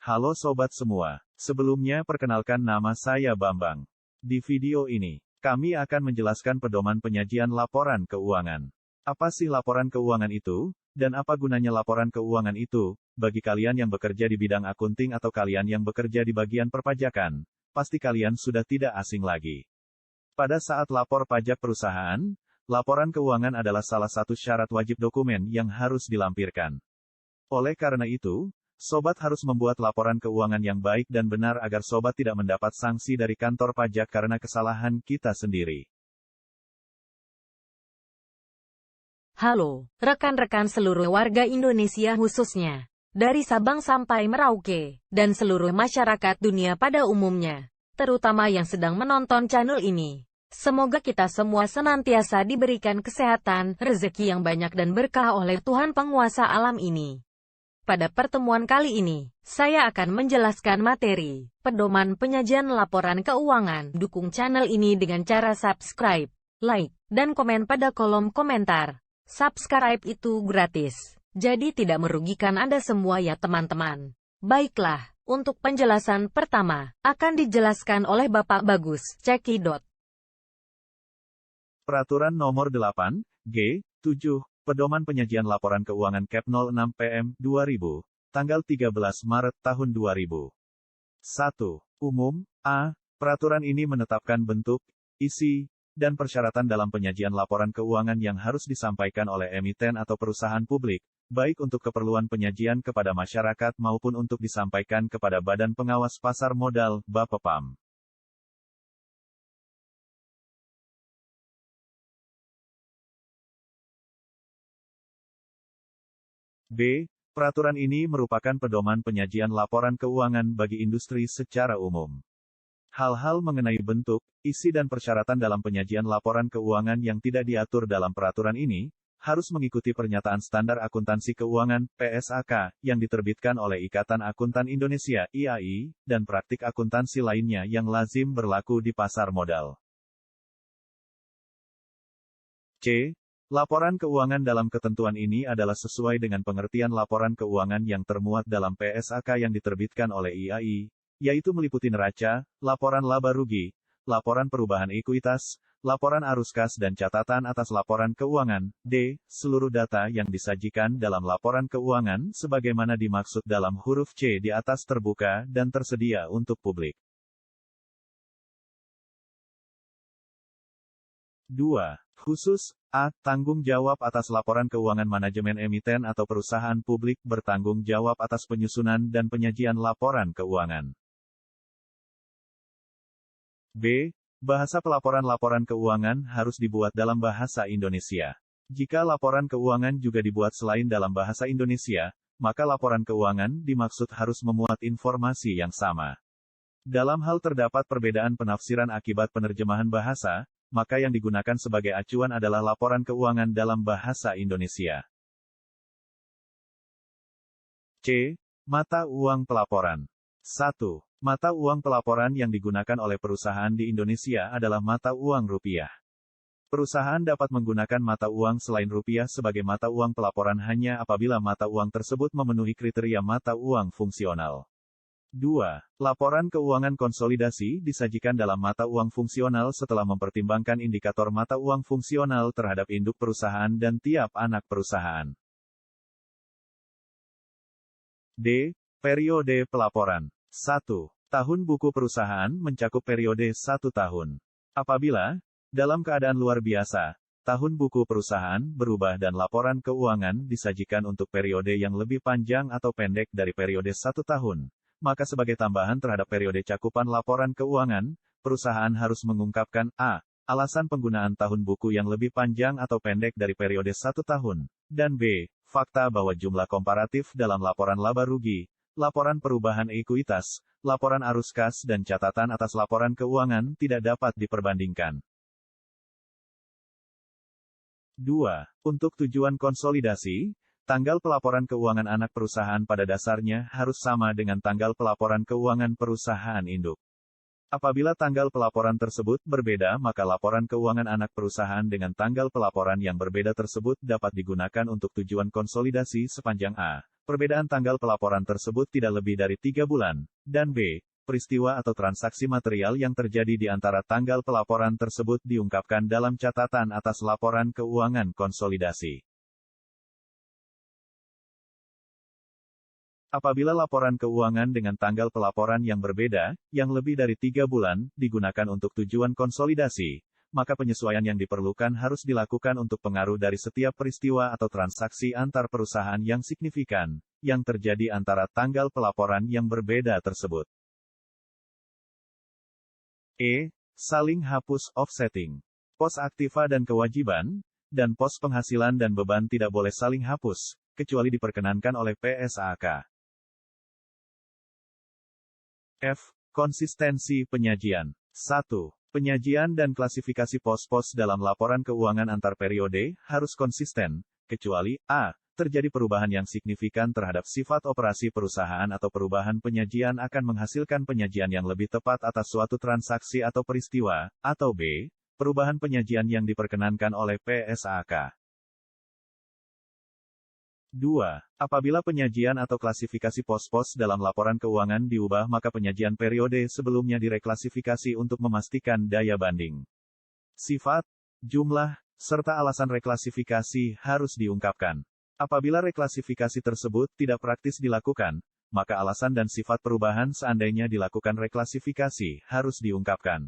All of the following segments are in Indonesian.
Halo sobat semua. Sebelumnya perkenalkan nama saya Bambang. Di video ini, kami akan menjelaskan pedoman penyajian laporan keuangan. Apa sih laporan keuangan itu? Dan apa gunanya laporan keuangan itu? Bagi kalian yang bekerja di bidang akunting atau kalian yang bekerja di bagian perpajakan, pasti kalian sudah tidak asing lagi. Pada saat lapor pajak perusahaan, laporan keuangan adalah salah satu syarat wajib dokumen yang harus dilampirkan. Oleh karena itu, Sobat harus membuat laporan keuangan yang baik dan benar agar Sobat tidak mendapat sanksi dari kantor pajak karena kesalahan kita sendiri. Halo, rekan-rekan seluruh warga Indonesia khususnya, dari Sabang sampai Merauke, dan seluruh masyarakat dunia pada umumnya, terutama yang sedang menonton channel ini. Semoga kita semua senantiasa diberikan kesehatan, rezeki yang banyak dan berkah oleh Tuhan penguasa alam ini. Pada pertemuan kali ini, saya akan menjelaskan materi pedoman penyajian laporan keuangan. Dukung channel ini dengan cara subscribe, like, dan komen pada kolom komentar. Subscribe itu gratis, jadi tidak merugikan Anda semua ya teman-teman. Baiklah, untuk penjelasan pertama, akan dijelaskan oleh Bapak Bagus Cekidot. Peraturan Nomor 8, G, 7, Pedoman Penyajian Laporan Keuangan Cap 06 PM 2000, tanggal 13 Maret tahun 2000. 1. Umum. A. Peraturan ini menetapkan bentuk, isi, dan persyaratan dalam penyajian laporan keuangan yang harus disampaikan oleh emiten atau perusahaan publik, baik untuk keperluan penyajian kepada masyarakat maupun untuk disampaikan kepada Badan Pengawas Pasar Modal, Bapepam. B. Peraturan ini merupakan pedoman penyajian laporan keuangan bagi industri secara umum. Hal-hal mengenai bentuk, isi dan persyaratan dalam penyajian laporan keuangan yang tidak diatur dalam peraturan ini, harus mengikuti Pernyataan Standar Akuntansi Keuangan, PSAK, yang diterbitkan oleh Ikatan Akuntan Indonesia, IAI, dan praktik akuntansi lainnya yang lazim berlaku di pasar modal. C. Laporan keuangan dalam ketentuan ini adalah sesuai dengan pengertian laporan keuangan yang termuat dalam PSAK yang diterbitkan oleh IAI, yaitu meliputi neraca, laporan laba rugi, laporan perubahan ekuitas, laporan arus kas dan catatan atas laporan keuangan. D. Seluruh data yang disajikan dalam laporan keuangan sebagaimana dimaksud dalam huruf C di atas terbuka dan tersedia untuk publik. 2. Khusus. A. Tanggung jawab atas laporan keuangan. Manajemen emiten atau perusahaan publik bertanggung jawab atas penyusunan dan penyajian laporan keuangan. B. Bahasa pelaporan laporan keuangan harus dibuat dalam bahasa Indonesia. Jika laporan keuangan juga dibuat selain dalam bahasa Indonesia, maka laporan keuangan dimaksud harus memuat informasi yang sama. Dalam hal terdapat perbedaan penafsiran akibat penerjemahan bahasa, maka yang digunakan sebagai acuan adalah laporan keuangan dalam bahasa Indonesia. C. Mata uang pelaporan. 1. Mata uang pelaporan yang digunakan oleh perusahaan di Indonesia adalah mata uang rupiah. Perusahaan dapat menggunakan mata uang selain rupiah sebagai mata uang pelaporan hanya apabila mata uang tersebut memenuhi kriteria mata uang fungsional. 2. Laporan keuangan konsolidasi disajikan dalam mata uang fungsional setelah mempertimbangkan indikator mata uang fungsional terhadap induk perusahaan dan tiap anak perusahaan. D. Periode pelaporan. 1. Tahun buku perusahaan mencakup periode 1 tahun. Apabila, dalam keadaan luar biasa, tahun buku perusahaan berubah dan laporan keuangan disajikan untuk periode yang lebih panjang atau pendek dari periode 1 tahun, maka sebagai tambahan terhadap periode cakupan laporan keuangan, perusahaan harus mengungkapkan A. Alasan penggunaan tahun buku yang lebih panjang atau pendek dari periode 1 tahun, dan B. Fakta bahwa jumlah komparatif dalam laporan laba rugi, laporan perubahan ekuitas, laporan arus kas dan catatan atas laporan keuangan tidak dapat diperbandingkan. 2. Untuk tujuan konsolidasi, tanggal pelaporan keuangan anak perusahaan pada dasarnya harus sama dengan tanggal pelaporan keuangan perusahaan induk. Apabila tanggal pelaporan tersebut berbeda, maka laporan keuangan anak perusahaan dengan tanggal pelaporan yang berbeda tersebut dapat digunakan untuk tujuan konsolidasi sepanjang A. perbedaan tanggal pelaporan tersebut tidak lebih dari 3 bulan, dan B. Peristiwa atau transaksi material yang terjadi di antara tanggal pelaporan tersebut diungkapkan dalam catatan atas laporan keuangan konsolidasi. Apabila laporan keuangan dengan tanggal pelaporan yang berbeda, yang lebih dari 3 bulan, digunakan untuk tujuan konsolidasi, maka penyesuaian yang diperlukan harus dilakukan untuk pengaruh dari setiap peristiwa atau transaksi antar perusahaan yang signifikan, yang terjadi antara tanggal pelaporan yang berbeda tersebut. Saling hapus offsetting. Pos aktiva dan kewajiban, dan pos penghasilan dan beban tidak boleh saling hapus, kecuali diperkenankan oleh PSAK. Konsistensi penyajian. 1. Penyajian dan klasifikasi pos-pos dalam laporan keuangan antar periode harus konsisten, kecuali a. terjadi perubahan yang signifikan terhadap sifat operasi perusahaan atau perubahan penyajian akan menghasilkan penyajian yang lebih tepat atas suatu transaksi atau peristiwa, atau b. perubahan penyajian yang diperkenankan oleh PSAK. 2. Apabila penyajian atau klasifikasi pos-pos dalam laporan keuangan diubah maka penyajian periode sebelumnya direklasifikasi untuk memastikan daya banding. Sifat, jumlah, serta alasan reklasifikasi harus diungkapkan. Apabila reklasifikasi tersebut tidak praktis dilakukan, maka alasan dan sifat perubahan seandainya dilakukan reklasifikasi harus diungkapkan.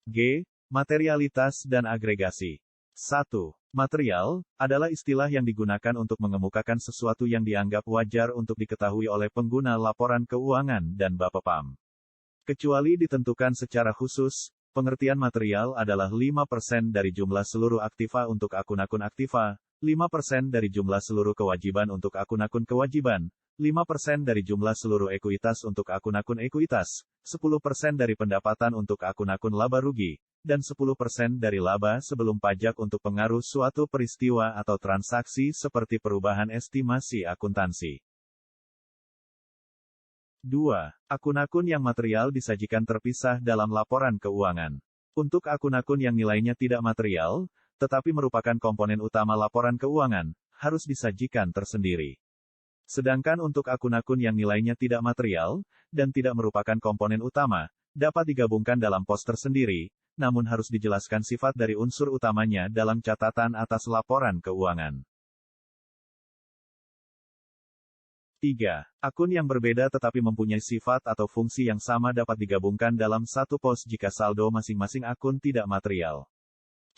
G. Materialitas dan agregasi. 1. Material, adalah istilah yang digunakan untuk mengemukakan sesuatu yang dianggap wajar untuk diketahui oleh pengguna laporan keuangan dan Bapepam. Kecuali ditentukan secara khusus, pengertian material adalah 5% dari jumlah seluruh aktiva untuk akun-akun aktiva, 5% dari jumlah seluruh kewajiban untuk akun-akun kewajiban, 5% dari jumlah seluruh ekuitas untuk akun-akun ekuitas, 10% dari pendapatan untuk akun-akun laba rugi, dan 10% dari laba sebelum pajak untuk pengaruh suatu peristiwa atau transaksi seperti perubahan estimasi akuntansi. 2. Akun-akun yang material disajikan terpisah dalam laporan keuangan. Untuk akun-akun yang nilainya tidak material, tetapi merupakan komponen utama laporan keuangan, harus disajikan tersendiri. Sedangkan untuk akun-akun yang nilainya tidak material, dan tidak merupakan komponen utama, dapat digabungkan dalam pos tersendiri, namun harus dijelaskan sifat dari unsur utamanya dalam catatan atas laporan keuangan. 3. Akun yang berbeda tetapi mempunyai sifat atau fungsi yang sama dapat digabungkan dalam satu pos jika saldo masing-masing akun tidak material.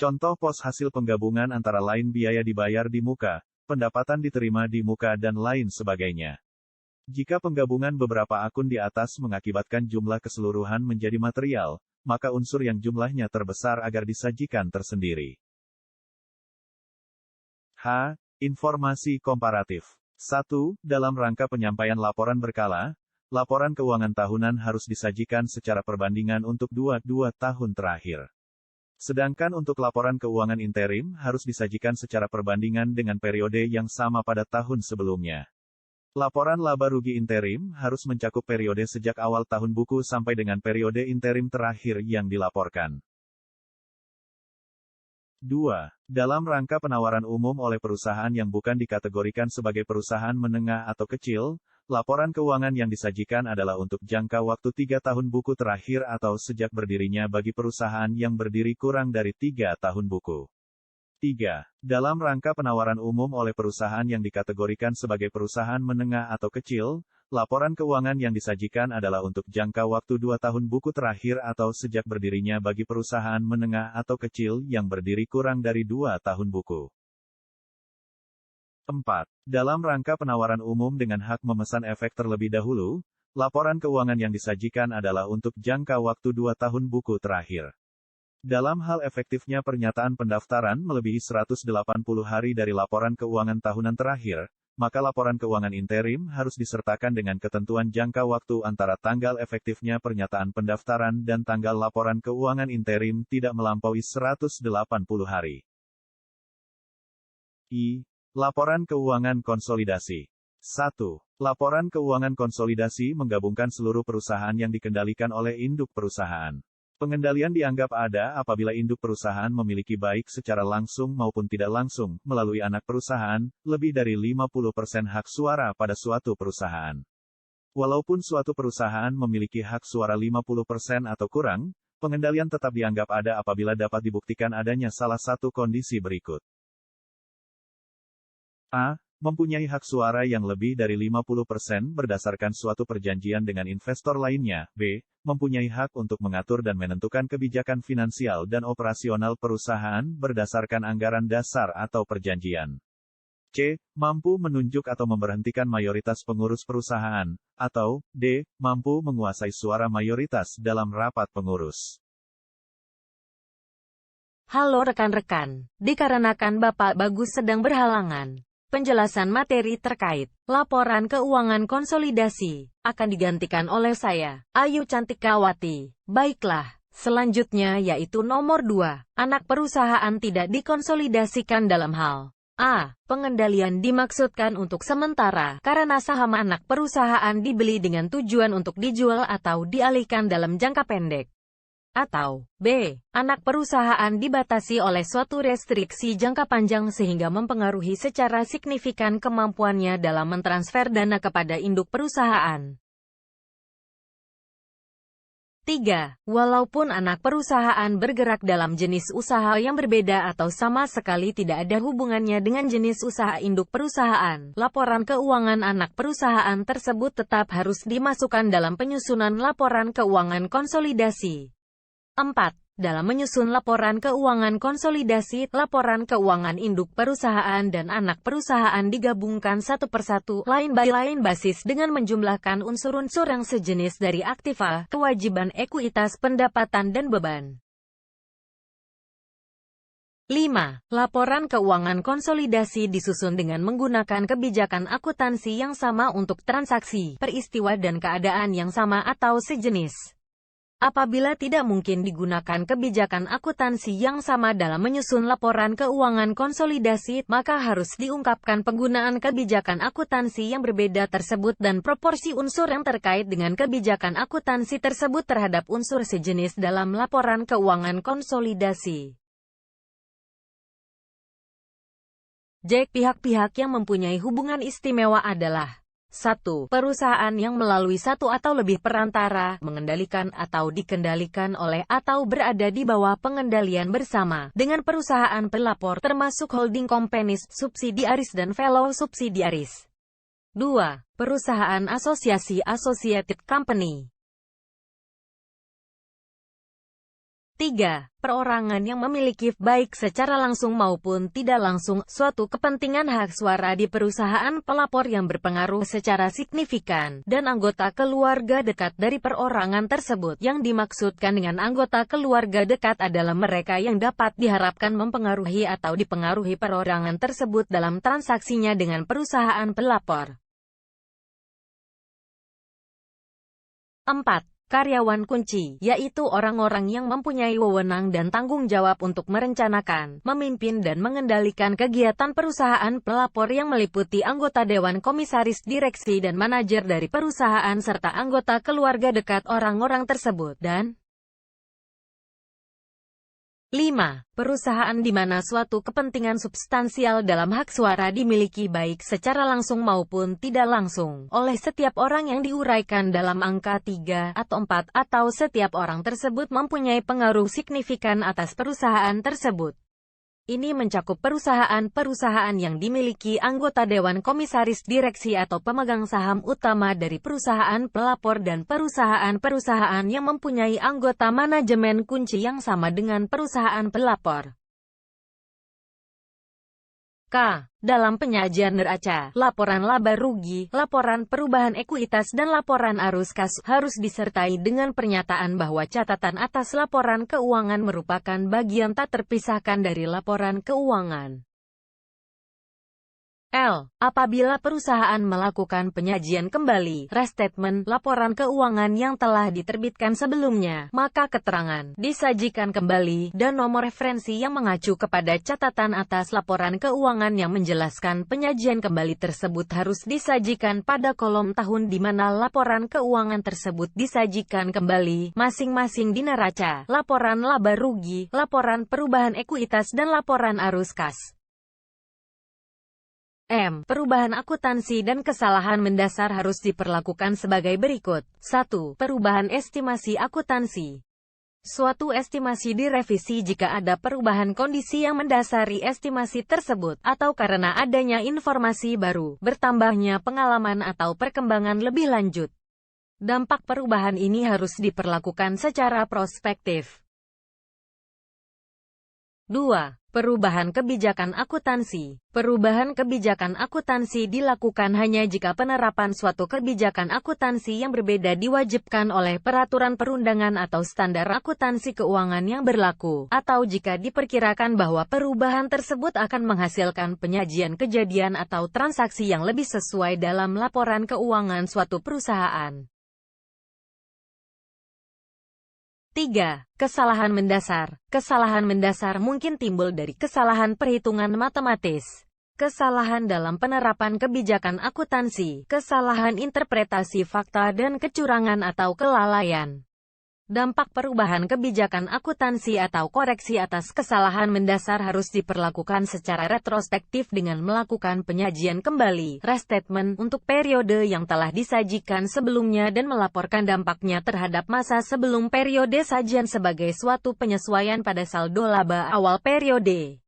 Contoh pos hasil penggabungan antara lain biaya dibayar di muka, pendapatan diterima di muka dan lain sebagainya. Jika penggabungan beberapa akun di atas mengakibatkan jumlah keseluruhan menjadi material, maka unsur yang jumlahnya terbesar agar disajikan tersendiri. H. Informasi komparatif. 1. Dalam rangka penyampaian laporan berkala, laporan keuangan tahunan harus disajikan secara perbandingan untuk 2 tahun terakhir. Sedangkan untuk laporan keuangan interim harus disajikan secara perbandingan dengan periode yang sama pada tahun sebelumnya. Laporan laba rugi interim harus mencakup periode sejak awal tahun buku sampai dengan periode interim terakhir yang dilaporkan. 2. Dalam rangka penawaran umum oleh perusahaan yang bukan dikategorikan sebagai perusahaan menengah atau kecil, laporan keuangan yang disajikan adalah untuk jangka waktu 3 tahun buku terakhir atau sejak berdirinya bagi perusahaan yang berdiri kurang dari 3 tahun buku. 3. Dalam rangka penawaran umum oleh perusahaan yang dikategorikan sebagai perusahaan menengah atau kecil, laporan keuangan yang disajikan adalah untuk jangka waktu 2 tahun buku terakhir atau sejak berdirinya bagi perusahaan menengah atau kecil yang berdiri kurang dari 2 tahun buku. 4. Dalam rangka penawaran umum dengan hak memesan efek terlebih dahulu, laporan keuangan yang disajikan adalah untuk jangka waktu 2 tahun buku terakhir. Dalam hal efektifnya pernyataan pendaftaran melebihi 180 hari dari laporan keuangan tahunan terakhir, maka laporan keuangan interim harus disertakan dengan ketentuan jangka waktu antara tanggal efektifnya pernyataan pendaftaran dan tanggal laporan keuangan interim tidak melampaui 180 hari. I. Laporan keuangan konsolidasi. 1. Laporan keuangan konsolidasi menggabungkan seluruh perusahaan yang dikendalikan oleh induk perusahaan. Pengendalian dianggap ada apabila induk perusahaan memiliki baik secara langsung maupun tidak langsung, melalui anak perusahaan, lebih dari 50% hak suara pada suatu perusahaan. Walaupun suatu perusahaan memiliki hak suara 50% atau kurang, pengendalian tetap dianggap ada apabila dapat dibuktikan adanya salah satu kondisi berikut. A. Mempunyai hak suara yang lebih dari 50% berdasarkan suatu perjanjian dengan investor lainnya. B. Mempunyai hak untuk mengatur dan menentukan kebijakan finansial dan operasional perusahaan berdasarkan anggaran dasar atau perjanjian. C. Mampu menunjuk atau memberhentikan mayoritas pengurus perusahaan. Atau, D. Mampu menguasai suara mayoritas dalam rapat pengurus. Halo rekan-rekan, dikarenakan Bapak Bagus sedang berhalangan, penjelasan materi terkait laporan keuangan konsolidasi akan digantikan oleh saya, Ayu Cantikawati. Baiklah, selanjutnya yaitu nomor 2, anak perusahaan tidak dikonsolidasikan dalam hal A. Pengendalian dimaksudkan untuk sementara karena saham anak perusahaan dibeli dengan tujuan untuk dijual atau dialihkan dalam jangka pendek. Atau, B. Anak perusahaan dibatasi oleh suatu restriksi jangka panjang sehingga mempengaruhi secara signifikan kemampuannya dalam mentransfer dana kepada induk perusahaan. 3. Walaupun anak perusahaan bergerak dalam jenis usaha yang berbeda atau sama sekali tidak ada hubungannya dengan jenis usaha induk perusahaan, laporan keuangan anak perusahaan tersebut tetap harus dimasukkan dalam penyusunan laporan keuangan konsolidasi. 4. Dalam menyusun laporan keuangan konsolidasi, laporan keuangan induk perusahaan dan anak perusahaan digabungkan satu persatu, line by line basis dengan menjumlahkan unsur-unsur yang sejenis dari aktiva, kewajiban, ekuitas, pendapatan, dan beban. 5. Laporan keuangan konsolidasi disusun dengan menggunakan kebijakan akuntansi yang sama untuk transaksi, peristiwa dan keadaan yang sama atau sejenis. Apabila tidak mungkin digunakan kebijakan akuntansi yang sama dalam menyusun laporan keuangan konsolidasi, maka harus diungkapkan penggunaan kebijakan akuntansi yang berbeda tersebut dan proporsi unsur yang terkait dengan kebijakan akuntansi tersebut terhadap unsur sejenis dalam laporan keuangan konsolidasi. J. Pihak-pihak yang mempunyai hubungan istimewa adalah 1. Perusahaan yang melalui satu atau lebih perantara, mengendalikan atau dikendalikan oleh atau berada di bawah pengendalian bersama dengan perusahaan pelapor termasuk holding companies, subsidiaris dan fellow subsidiaris. 2. Perusahaan asosiasi associated company. 3. Perorangan yang memiliki baik secara langsung maupun tidak langsung suatu kepentingan hak suara di perusahaan pelapor yang berpengaruh secara signifikan, dan anggota keluarga dekat dari perorangan tersebut. Yang dimaksudkan dengan anggota keluarga dekat adalah mereka yang dapat diharapkan mempengaruhi atau dipengaruhi perorangan tersebut dalam transaksinya dengan perusahaan pelapor. 4. Karyawan kunci, yaitu orang-orang yang mempunyai wewenang dan tanggung jawab untuk merencanakan, memimpin dan mengendalikan kegiatan perusahaan pelapor yang meliputi anggota dewan komisaris, direksi dan manajer dari perusahaan serta anggota keluarga dekat orang-orang tersebut. Dan 5. Perusahaan di mana suatu kepentingan substansial dalam hak suara dimiliki baik secara langsung maupun tidak langsung oleh setiap orang yang diuraikan dalam angka 3 atau 4 atau setiap orang tersebut mempunyai pengaruh signifikan atas perusahaan tersebut. Ini mencakup perusahaan-perusahaan yang dimiliki anggota dewan komisaris, direksi atau pemegang saham utama dari perusahaan pelapor dan perusahaan-perusahaan yang mempunyai anggota manajemen kunci yang sama dengan perusahaan pelapor. K. Dalam penyajian neraca, laporan laba rugi, laporan perubahan ekuitas dan laporan arus kas harus disertai dengan pernyataan bahwa catatan atas laporan keuangan merupakan bagian tak terpisahkan dari laporan keuangan. L. Apabila perusahaan melakukan penyajian kembali, restatement, laporan keuangan yang telah diterbitkan sebelumnya, maka keterangan disajikan kembali, dan nomor referensi yang mengacu kepada catatan atas laporan keuangan yang menjelaskan penyajian kembali tersebut harus disajikan pada kolom tahun di mana laporan keuangan tersebut disajikan kembali, masing-masing di neraca, laporan laba rugi, laporan perubahan ekuitas dan laporan arus kas. M. Perubahan akuntansi dan kesalahan mendasar harus diperlakukan sebagai berikut. 1. Perubahan estimasi akuntansi. Suatu estimasi direvisi jika ada perubahan kondisi yang mendasari estimasi tersebut, atau karena adanya informasi baru, bertambahnya pengalaman atau perkembangan lebih lanjut. Dampak perubahan ini harus diperlakukan secara prospektif. 2. Perubahan kebijakan akuntansi. Perubahan kebijakan akuntansi dilakukan hanya jika penerapan suatu kebijakan akuntansi yang berbeda diwajibkan oleh peraturan perundangan atau standar akuntansi keuangan yang berlaku, atau jika diperkirakan bahwa perubahan tersebut akan menghasilkan penyajian kejadian atau transaksi yang lebih sesuai dalam laporan keuangan suatu perusahaan. 3. Kesalahan mendasar. Kesalahan mendasar mungkin timbul dari kesalahan perhitungan matematis, kesalahan dalam penerapan kebijakan akuntansi, kesalahan interpretasi fakta dan kecurangan atau kelalaian. Dampak perubahan kebijakan akuntansi atau koreksi atas kesalahan mendasar harus diperlakukan secara retrospektif dengan melakukan penyajian kembali, restatement, untuk periode yang telah disajikan sebelumnya dan melaporkan dampaknya terhadap masa sebelum periode sajian sebagai suatu penyesuaian pada saldo laba awal periode.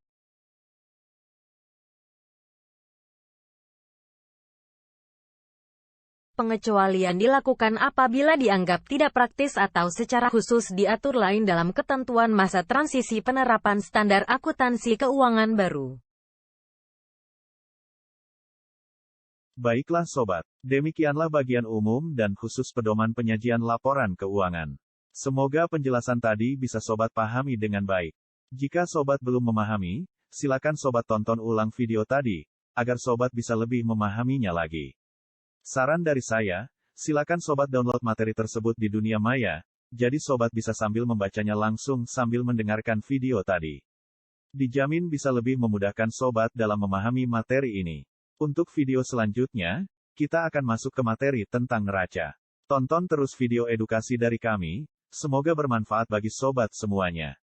Pengecualian dilakukan apabila dianggap tidak praktis atau secara khusus diatur lain dalam ketentuan masa transisi penerapan standar akuntansi keuangan baru. Baiklah sobat, demikianlah bagian umum dan khusus pedoman penyajian laporan keuangan. Semoga penjelasan tadi bisa sobat pahami dengan baik. Jika sobat belum memahami, silakan sobat tonton ulang video tadi, agar sobat bisa lebih memahaminya lagi. Saran dari saya, silakan sobat download materi tersebut di dunia maya, jadi sobat bisa sambil membacanya langsung sambil mendengarkan video tadi. Dijamin bisa lebih memudahkan sobat dalam memahami materi ini. Untuk video selanjutnya, kita akan masuk ke materi tentang neraca. Tonton terus video edukasi dari kami, semoga bermanfaat bagi sobat semuanya.